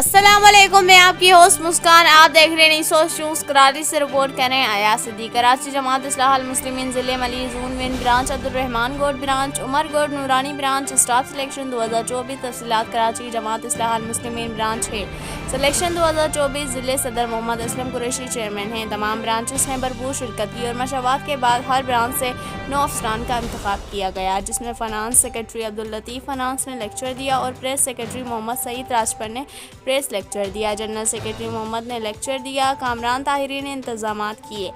अस्सलामुअलैकुम, मैं आपकी होस्ट मुस्कान। आप देख रहे हैं न्यूज़ न्यूज़। कराची से रिपोर्ट कर रहे हैं आयात सिद्दीकी। कराची जमात इस्लाहुल मुस्लिमीन ज़िले मली जून मेन ब्रांच, अब्दुर्रहमान गोड ब्रांच, उमर गोड नूरानी ब्रांच। स्टाफ सिलेक्शन 2024 तफसीलात। कराची जमात इस्लाहुल मुस्लिमीन ब्रांच है। सिलेक्शन 2024 ज़िले सदर मोहम्मद असलम कुरैशी चेयरमैन हैं। तमाम ब्रांचेस ने भरपूर शिरकत की और मशवरात के बाद हर ब्रांच से 9 अफसरान का इंतखाब किया गया, जिसमें finance secretary Abdul Latif finance ने लेक्चर दिया और प्रेस सेक्रेटरी मोहम्मद सईद राजपर ने प्रेस लेक्चर दिया। जनरल सेक्रेटरी मोहम्मद ने लेक्चर दिया। कामरान ताहिरी ने इंतजामात किए।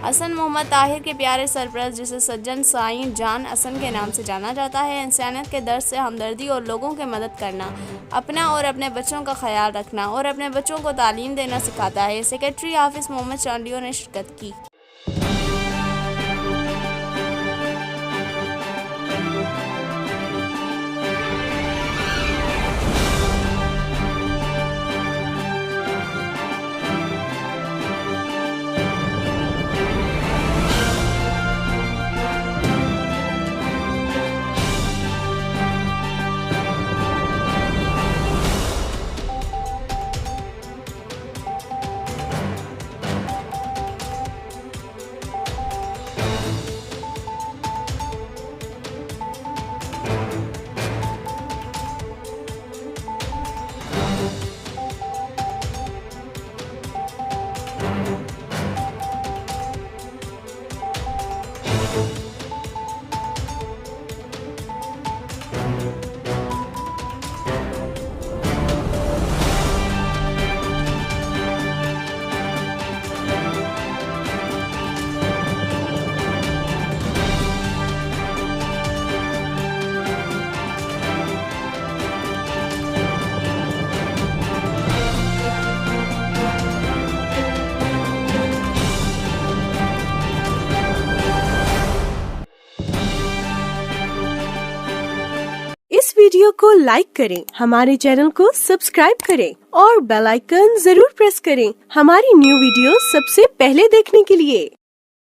हसन मोहम्मद ताहिर के प्यारे सरपरस्त, जिसे सज्जन साईं जान हसन के नाम से जाना जाता है, इंसानियत के दर्द से हमदर्दी और लोगों की मदद करना, अपना और अपने बच्चों का ख्याल रखना और अपने बच्चों को तालीम देना सिखाता है। सेक्रेटरी हाफिज मोहम्मद चांडियो ने शिरकत की। इस वीडियो को लाइक करें, हमारे चैनल को सब्सक्राइब करें और बेल आइकन जरूर प्रेस करें हमारी न्यू वीडियो सबसे पहले देखने के लिए।